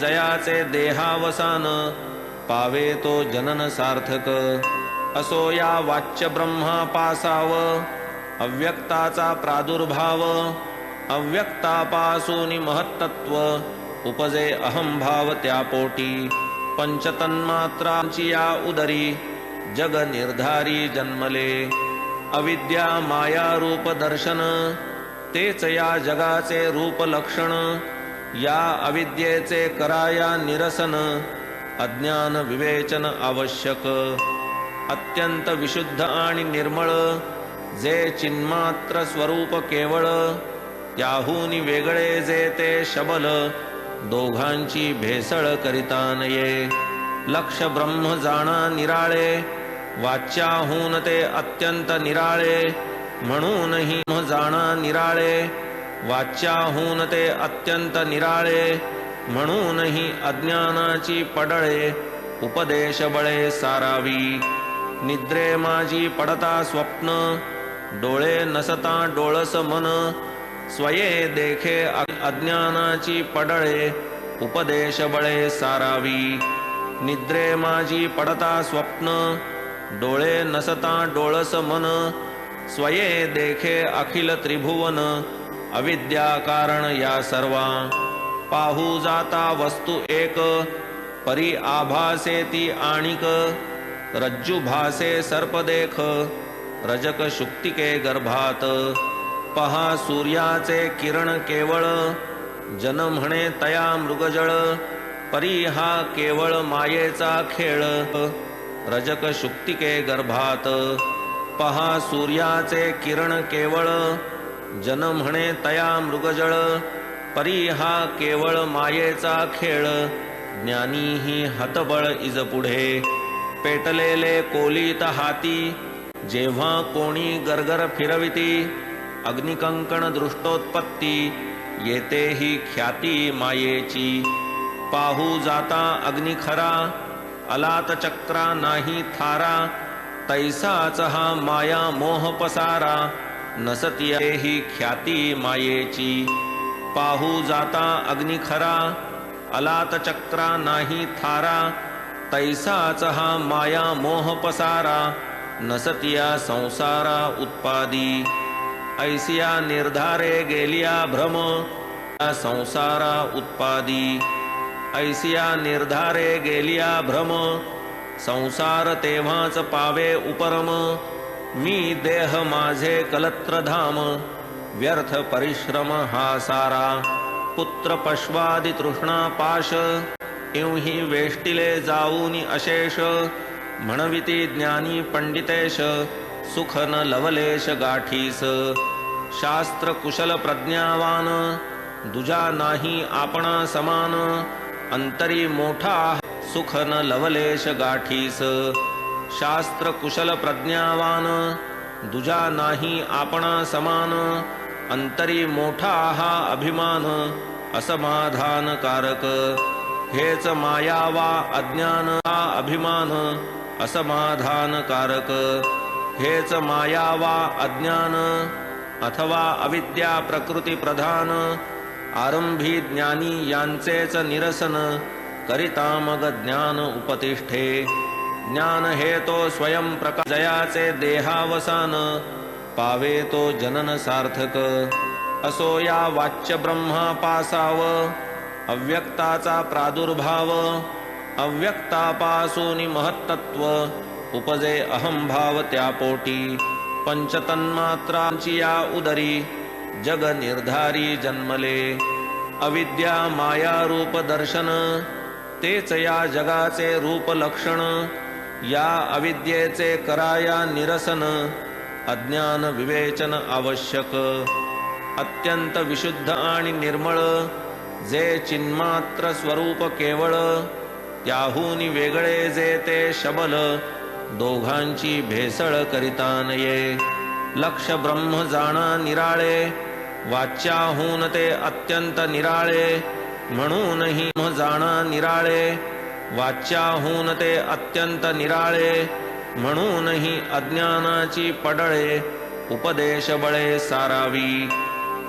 जयाचे देहावसान पावे तो जनन सार्थक। असो या वाच्य ब्रह्मा पासाव अव्यक्ताचा प्रादुर्भाव। अव्यक्तापासून महत्तत्व उपजे अहंभाव त्या पोटी। पंचतन्मात्रांची या उदरी जग निर्धारी जन्मले। अविद्या माया रूप दर्शन तेच या जगाचे रूप लक्षण। या अविद्येचे कराया निरसन अज्ञान विवेचन आवश्यक। अत्यंत विशुद्ध आणि निर्मळ जे चिन्मात्र स्वरूप केवळ। त्याहून वेगळे जे ते शबल दोघांची भेसळ करिता नये। लक्ष ब्रह्म जाणा निराळे वाच्याहून ते अत्यंत निराळे। म्हणूनही जाणा निराळे वाच्याहून ते अत्यंत निराळे। म्हणूनही अज्ञानाची पडळे उपदेश बळे सारावी। निद्रे माझी पडता स्वप्न डोळे नसता डोळस मन। स्वये देखे अज्ञानाची पडळे उपदेश बळे सारावी। निद्रे माझी पडता स्वप्न डोळे नसता डोळस मन। स्वये देखे अखिल त्रिभुवन अविद्या कारण या सर्वा। पाहू जाता वस्तू एक परी आभासे ती आणिक। रज्जू भासे सर्प देख रजक शुक्तिके गर्भात। पहा सूर्याचे किरण केवळ जन म्हणे तया मृगजळ। परी हा केवळ मायेचा खेळ रजक शुक्तिके गर्भात। पहा सूर्याचे किरण केवळ जन म्हणे तया मृगजळ। परी हा केवळ मायेचा खेळ ज्ञानी ही हतबळ इज पुढे। पेटलेले कोलीत हाती जेव्हा कोणी गरगर फिरविती। अग्निकंकण दृष्टोत्पत्ती येते ही ख्याती मायेची। पाहू जाता अग्नि खरा अलात चक्रा नाही थारा। तैसाच हा माया मोह पसारा नसती ही ख्याती मायेची। पाहू जाता अग्नि खरा अलात चक्रा नाही थारा। तैसाच हा माया मोह पसारा नसतिया संसारा उत्पादी। ऐसिया निर्धारे गेलिया भ्रम संसारा उत्पादी। ऐसिया निर्धारे गेलिया भ्रम संसार तेव्हाच पावे उपरम। मी देह माझे कलत्रधाम व्यर्थ परिश्रम हा सारा। पुत्र पश्वादि तृष्णा पाश इवही वेष्टिले जाऊनी अशेष। म्हणविती ज्ञानी पंडितेश सुख न लवलेश गाठीस। शास्त्र कुशल प्रज्ञावान दुजा नाही आपणा समान। अंतरी मोठा सुख न लवलेश गाठीस। शास्त्र कुशल प्रज्ञावान दुजा नाही आपणा समान। अंतरी मोठा हा अभिमान असमाधानकारक। हेच मायावा अज्ञान हा अभिमान असमाधानकारक। हेच मायावा अज्ञान अथवा अविद्या प्रकृती प्रधान। आरंभी ज्ञानी यांचेच निरसन करिता मग ज्ञान उपतिष्ठे। ज्ञान हे तो स्वयं प्रकाश जयाचे देहावसान पावे तो जनन सार्थक। असो या वाच्य ब्रह्मा पासाव अव्यक्ताचा प्रादुर्भाव। अव्यक्तापासून महत्तत्व उपजे अहंभाव त्या पोटी। पंचतन्मात्रांची या उदरी जग निर्धारी जन्मले। अविद्या माया रूप दर्शन तेच या जगाचे रूप लक्षण। या अविद्येचे कराया निरसन अज्ञान विवेचन आवश्यक। अत्यंत विशुद्ध आणि निर्मळ जे चिन्मात्र स्वरूप केवळ। त्याहून वेगळे जे ते शबल दोघांची भेसळ करिता नये। लक्ष ब्रह्म जाणा निराळे वाच्याहून ते अत्यंत निराळे। म्हणूनही जाणा निराळे वाच्याहून ते अत्यंत निराळे। म्हणूनही अज्ञानाची पडळे उपदेश बळे सारावी।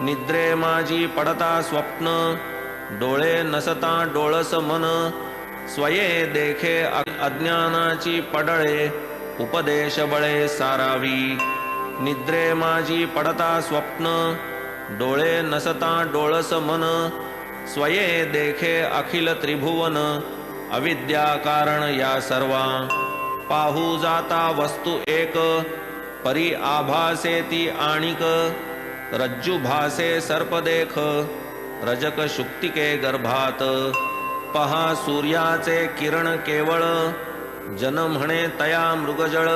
निद्रे माझी पडता स्वप्न डोळे नसता डोळस मन, स्वये देखे अज्ञानाची पडळे, उपदेश बळे सारावी. निद्रे माझी पडता स्वप्न, डोळे नसता डोळस मन, स्वये देखे अखिल त्रिभुवन, अविद्या कारण या सर्वा. पाहू जाता वस्तू एक, परी आभासे ती आणिक, रज्जू भासे सर्प देख, रजक शुक्तिके गर्भात. पहा सूर्याचे किरण केवळ, जन म्हणे तया मृगजळ,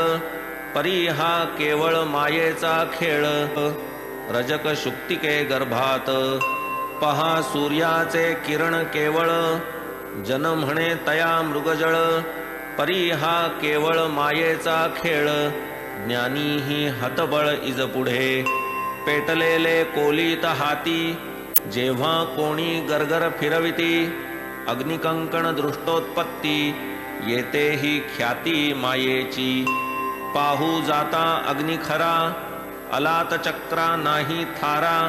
परी हा केवळ मायेचा खेळ, रजक शुक्तिके गर्भात. पहा सूर्याचे किरण केवळ, जन म्हणे तया मृगजळ, परी हा केवळ मायेचा खेळ, ज्ञानी ही हतबळ इज पुढे. पेटलेले कोलीत हाती, जेव्हा कोणी गरगर फिरविती, अग्निकंकण दृष्टोत्पत्ती, येते ही ख्याती मायेची. पाहू जाता अग्नि खरा, अलात चक्रा नाही थारा,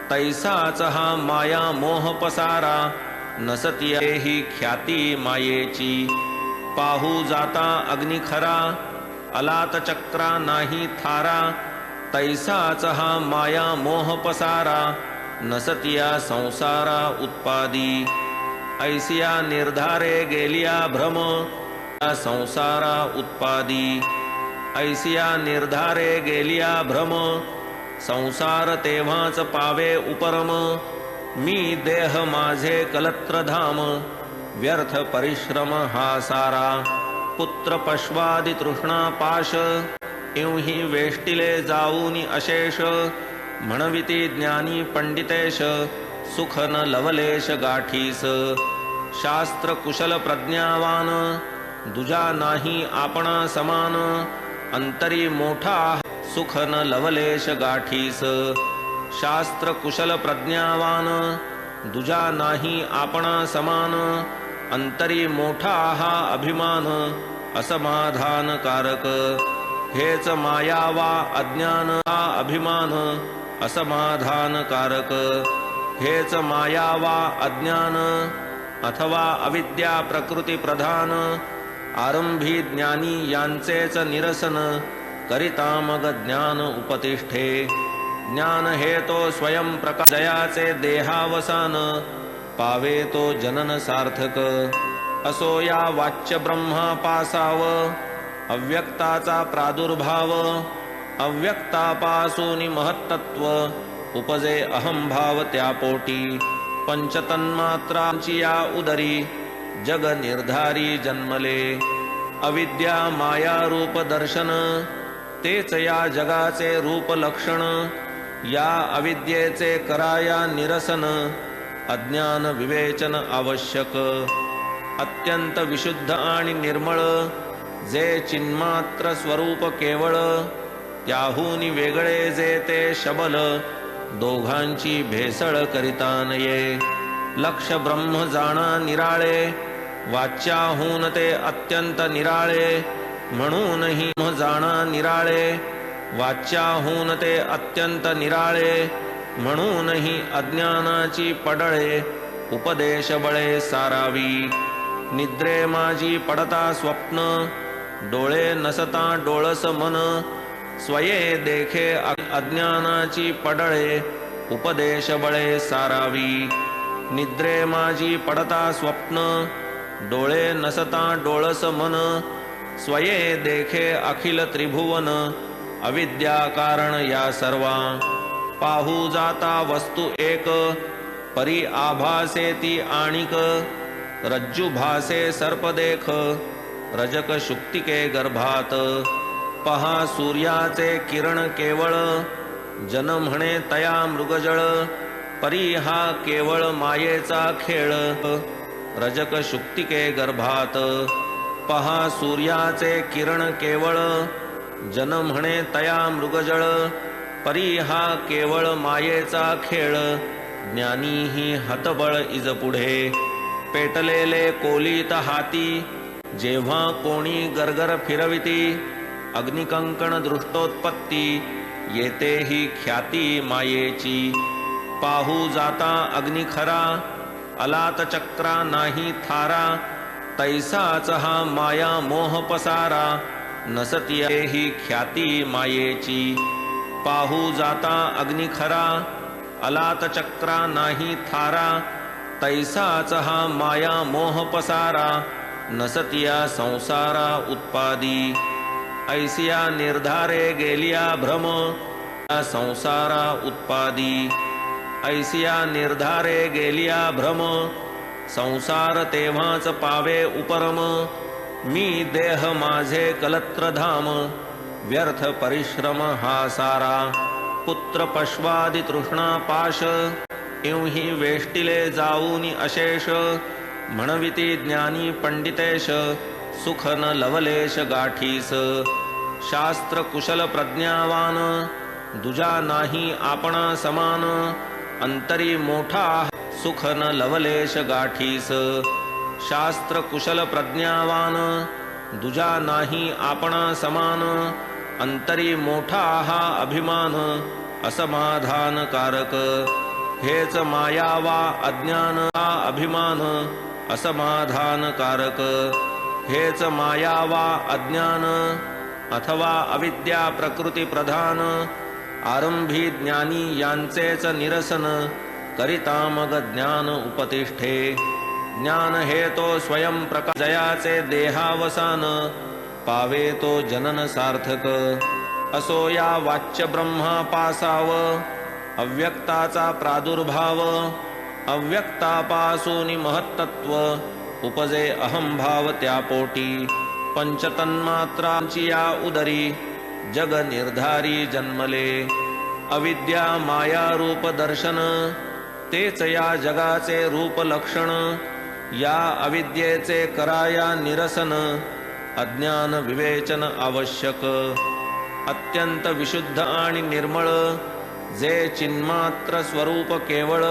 तैसाच हा माया मोह पसारा, नसती ही ख्याती मायेची. पाहू जाता अग्नि खरा, अलात चक्रा नाही थारा, तैसाच हा माया मोह पसारा, नसतिया संसारा उत्पादी. ऐसिया निर्धारे गेलिया भ्रम, संसारा उत्पादी. ऐसिया निर्धारे गेलिया भ्रम, संसार तेव्हाच पावे उपरम. मी देह माझे कलत्रधाम, व्यर्थ परिश्रम हा सारा. पुत्र पश्वादि तृष्णा पाश, इवही वेष्टिले जाऊनी अशेष. म्हणविती ज्ञानी पंडितेश, सुख न लवलेश गाठीस. शास्त्र कुशल प्रज्ञावान, दुजा नाही आपणा समान. अंतरी मोठा सुख न लवलेश गाठीस. शास्त्र कुशल प्रज्ञावान, दुजा नाही आपणा समान. अंतरी मोठा हा अभिमान, असमाधानकारक. हेच मायावा अज्ञान हा अभिमान, असमाधानकारक. हेच मायावा अज्ञान, अथवा अविद्या प्रकृती प्रधान. आरंभी ज्ञानी यांचेच निरसन, करिता मग ज्ञान उपतिष्ठे. ज्ञान हे तो स्वयं प्रकाश, जयाचे देहावसान, पावे तो जनन सार्थक. असो या वाच्य ब्रह्मा पासाव, अव्यक्ताचा प्रादुर्भाव. अव्यक्तापासून महत्तत्व, उपजे अहंभाव त्या पोटी. पंचतन्मात्रांची या उदरी, जग निर्धारी जन्मले. अविद्या माया रूप दर्शन, तेच या जगाचे रूप लक्षण. या अविद्येचे कराया निरसन, अज्ञान विवेचन आवश्यक. अत्यंत विशुद्ध आणि निर्मळ, जे चिन्मात्र स्वरूप केवळ. त्याहून वेगळे जे ते शबल, दोघांची भेसळ करिता नये. लक्ष ब्रह्म जाणा निराळे, वाच्याहून ते अत्यंत निराळे. म्हणूनही जाणा निराळे, वाच्याहून ते अत्यंत निराळे. म्हणूनही अज्ञानाची पडळे, उपदेश बळे सारावी. निद्रे माझी पडता स्वप्न, डोळे नसता डोळस मन. स्वये देखे अज्ञानाची पडळे, उपदेश बळे सारावी. निद्रे माझी पडता स्वप्न, डोळे नसता डोळस मन. स्वये देखे अखिल त्रिभुवन, अविद्या कारण या सर्वा. पाहू जाता वस्तू एक, परी आभासे ती आणिक. रज्जू भासे सर्प देख, रजक शुक्तिके गर्भात. पहा सूर्याचे किरण केवळ, जन म्हणे तया मृगजळ. परी हा केवळ मायेचा खेळ, रजक शुक्तिके गर्भात. पहा सूर्याचे किरण केवळ, जन म्हणे तया मृगजळ. परी हा केवळ मायेचा खेळ, ज्ञानी ही हतबळ इज पुढे. पेटलेले कोलीत हाती, जेव्हा कोणी गरगर फिरविती. अग्निकंकण दृष्टोत्पत्ती, येते ही ख्याती मायेची. पाहू जाता अग्नि खरा, अलात चक्रा नाही थारा, तैसाच हा माया मोह पसारा, नसती ही ख्याती मायेची, पाहू जाता अग्नी खरा, अलात चक्रा नाही थारा, तैसाच हा माया मोह पसारा, नसतिया संसारा उत्पादी, ऐसिया निर्धारे गेलिया भ्रम, संसारा उत्पादी, ऐसिया निर्धारे गेलिया भ्रम, संसार तेव्हाच पावे उपरम, मी देह माझे कलत्रधाम, व्यर्थ परिश्रम हा सारा, पुत्र पश्वादि तृष्णा पाश, इवही वेष्टिले जाऊनी अशेष, म्हणविती ज्ञानी पंडितेश, सुख न लवलेश गाठीस, शास्त्र कुशल प्रज्ञावान, दुजा नाही आपणा समान, अंतरी मोठा सुख न लवलेश गाठीस, शास्त्र कुशल प्रज्ञावान, दुजा नाही आपणा समान, अंतरी मोठा हा अभिमान, असमाधानकारक, हेच मायावा अज्ञान हा अभिमान, असमाधानकारक, हेच मायावा अज्ञान, अथवा अविद्या प्रकृती प्रधान, आरंभी ज्ञानी यांचेच निरसन, करिता मग ज्ञान उपतिष्ठे, ज्ञान हे तो स्वयं प्रकाश, जयाचे देहावसान, पावे तो जनन सार्थक, असो या वाच्य ब्रह्मा पासाव, अव्यक्ताचा प्रादुर्भाव, अव्यक्तापासून महत्तत्व, उपजे अहंभाव त्या पोटी, पंचतन्मात्रांची या उदरी, जग निर्धारी जन्मले, अविद्या माया रूप दर्शन, तेच या जगाचे रूप लक्षण, या अविद्येचे कराया निरसन, अज्ञान विवेचन आवश्यक, अत्यंत विशुद्ध आणि निर्मळ, जे चिन्मात्र स्वरूप केवळ,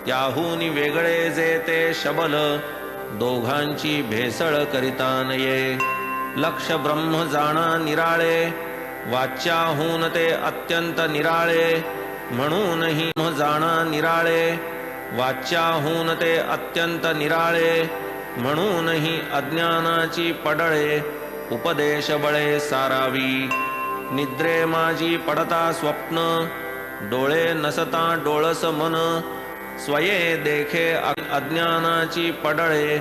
त्याहून वेगळे जे ते शबल, दोघांची भेसळ करिता नये, लक्ष ब्रह्म जाणा निराळे, वाच्याहून ते अत्यंत निराळे, म्हणूनही जाणा निराळे, वाच्याहून ते अत्यंत निराळे, म्हणूनही अज्ञानाची पडळे, उपदेश बळे सारावी, निद्रे माझी पडता स्वप्न, डोळे नसता डोळस मन, स्वये देखे अज्ञानाची पडळे,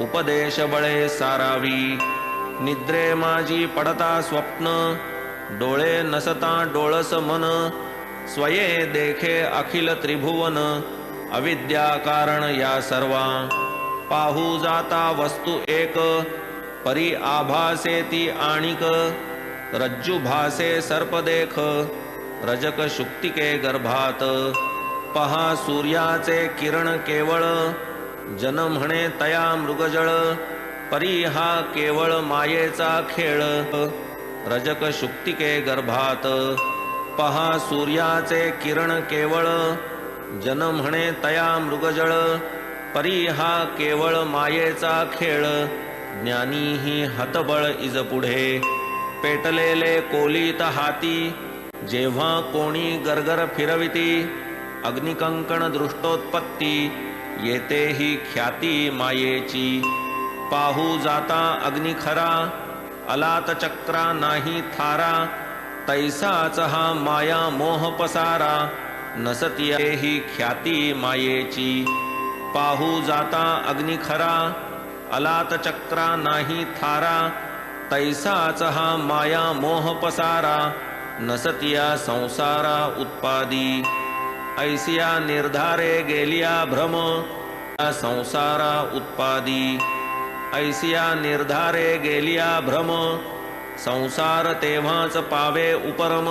उपदेश बळे सारावी, निद्रे माझी पडता स्वप्न, डोळे नसता डोळस मन, स्वये देखे अखिल त्रिभुवन, अविद्या कारण या सर्वा, पाहू जाता वस्तू एक, परी आभासे ती आणिक, रज्जू भासे सर्प देख, रजक शुक्तिके गर्भात, पहा सूर्याचे किरण केवळ, जन म्हणे तया मृगजळ, परी हा केवळ मायेचा खेळ, रजक शुक्तिके गर्भात, पहा सूर्याचे किरण केवळ, जन म्हणे तया मृगजळ, परी हा केवळ मायेचा खेळ, ज्ञानी ही हतबळ इज पुढे, पेटलेले कोलीत हाती, जेव्हा कोणी गरगर फिरविती, अग्निकंकण दृष्टोत्पत्ती, येते ही ख्याती मायेची, पाहू जाता अग्नि खरा, अलात चक्रा नाही थारा, तैसाच हा माया मोह पसारा, नसती ही ख्याती मायेची, पाहू जाता अग्नि खरा, अलात चक्रा नाही थारा, तैसाच हा माया मोह पसारा, नसतिया संसारा उत्पादी, ऐसिया निर्धारे गेलिया भ्रम, संसारा उत्पादी, ऐसिया निर्धारे गेलिया भ्रम, संसार तेव्हाच पावे उपरम,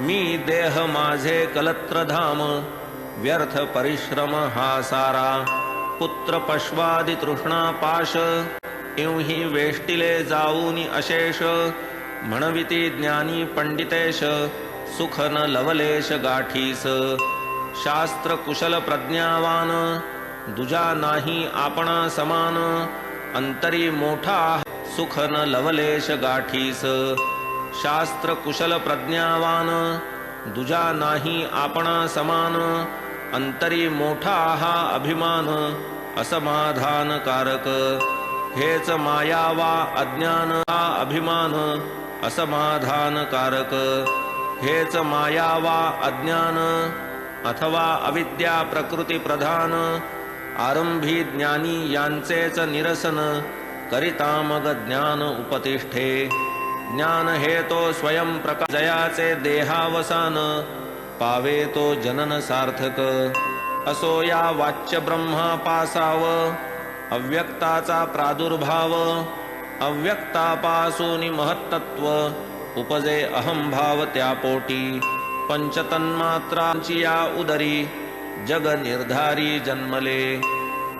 मी देह माझे कलत्रधाम, व्यर्थ परिश्रम हा सारा, पुत्र पश्वादि तृष्णा पाश, इवही वेष्टिले जाऊनी अशेष, म्हणविती ज्ञानी पंडितेश, सुख न लवलेश गाठीस, शास्त्र कुशल प्रज्ञावान, दुजा नाही आपणा समान, अंतरी मोठा सुख न लवलेश गाठीस, शास्त्र कुशल प्रज्ञावान, दुजा नाही आपणा समान, अंतरी मोठा हा अभिमान असमाधानकारक. हेच माया वा अज्ञान हा अभिमान असमाधानकारक. हेच माया वा अज्ञान अथवा अविद्या प्रकृती प्रधान आरंभी ज्ञानी यांचेच निरसन करिता मग ज्ञान उपतिष्ठे. ज्ञान हे तो स्वयं प्रकाश जयाचे देहावसान पावे तो जनन सार्थक. असो या वाच्य ब्रह्मा पासाव अव्यक्ताचा प्रादुर्भाव. अव्यक्तापासून महत्तत्व उपजे अहंभाव त्या पोटी. पंचतन्मात्रांची या उदरी जग निर्धारी जन्मले.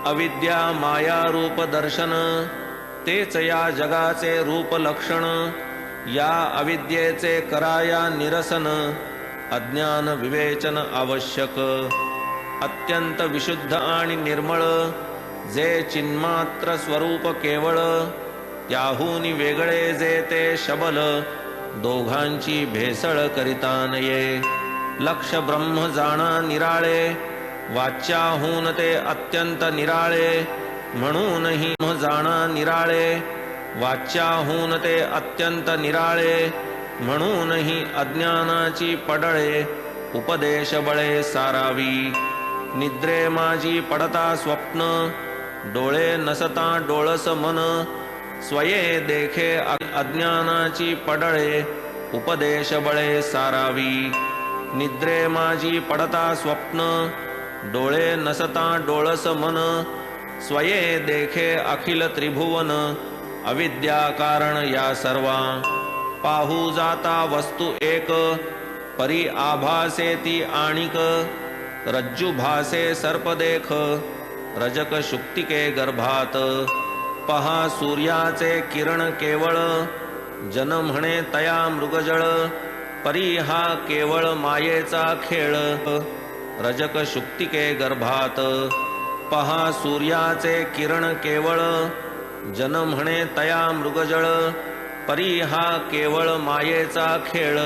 अविद्या माया रूप दर्शन तेच या जगाचे रूप लक्षण. या अविद्येचे कराया निरसन अज्ञान विवेचन आवश्यक. अत्यंत विशुद्ध आणि निर्मळ जे चिन्मात्र स्वरूप केवळ. त्याहून वेगळे जे ते शबल दोघांची भेसळ करिता नये. लक्ष ब्रह्म जाणा निराळे वाच्याहून ते अत्यंत निराळे. म्हणूनही जाणा निराळे वाच्याहून ते अत्यंत निराळे. म्हणूनही अज्ञानाची पडळे उपदेश बळे सारावी. निद्रे माझी पडता स्वप्न डोळे नसता डोळस मन. स्वये देखे अज्ञानाची पडळे उपदेश बळे सारावी. निद्रे माझी पडता स्वप्न डोळे नसता डोळस मन. स्वये देखे अखिल त्रिभुवन अविद्या कारण या सर्वा. पाहू जाता वस्तू एक परी आभासे ती आणिक. रज्जू भासे सर्प देख रजक शुक्तिके गर्भात. पहा सूर्याचे किरण केवळ जन म्हणे तया मृगजळ. परी हा केवळ मायेचा खेळ रजक शुक्तिके गर्भात. पहा सूर्याचे किरण केवळ जन म्हणे तया मृगजळ. परी हा केवळ मायेचा खेळ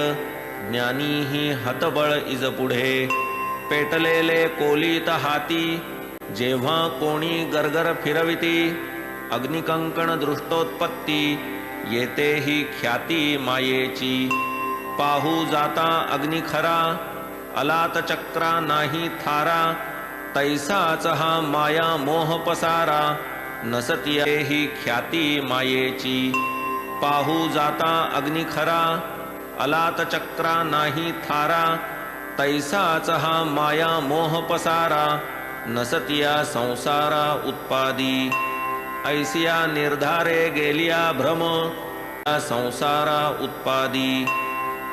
ज्ञानी ही हतबळ इज पुढे. पेटलेले कोलीत हाती जेव्हा कोणी गरगर फिरविती. अग्निकंकण दृष्टोत्पत्ती येते ही ख्याती मायेची. पाहू जाता अग्नि खरा अलात चक्रा नाही थारा. तैसाच हा माया मोह पसारा नसती ही ख्याती मायेची. पाहू जाता अग्नि खरा अलात चक्रा नाही थारा. तैसाच हा माया मोह पसारा नसतिया संसारा उत्पादी. ऐसिया निर्धारे गेलिया भ्रम संसारा उत्पादी.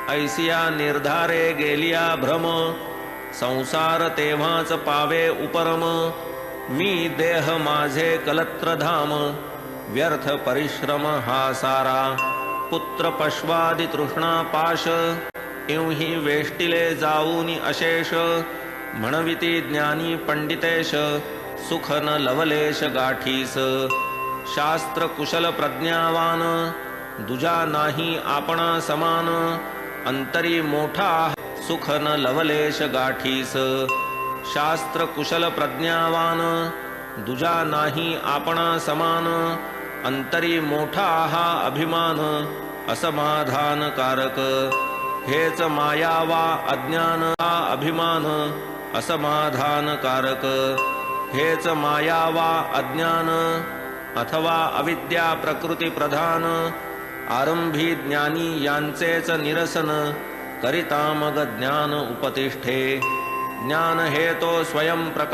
ऐसिया निर्धारे गेलिया भ्रम संसार तेव्हाच पावे उपरम. मी देह माझे कलत्रधाम व्यर्थ परिश्रम हा सारा. पुत्र पश्वादि तृष्णा पाश इवही वेष्टिले जाऊनी अशेष. म्हणविती ज्ञानी पंडितेश सुख न लवलेश गाठीस. शास्त्र कुशल प्रज्ञावान दुजा नाही आपणा समान. अंतरी मोठा सुख न लवलेश गाठीस. शास्त्र कुशल प्रज्ञावान दुजा नाही आपणा समान. अंतरी मोठा हा अभिमान असमाधानकारक. हेच माया वा अज्ञान हा अभिमान असमाधानकारक. हेच माया वा अज्ञान अथवा अविद्या प्रकृती प्रधान आरंभी ज्ञानी यांचेच निरसन करिता मग ज्ञान उपतिष्ठे. ज्ञान हे तो स्वयं प्रकाश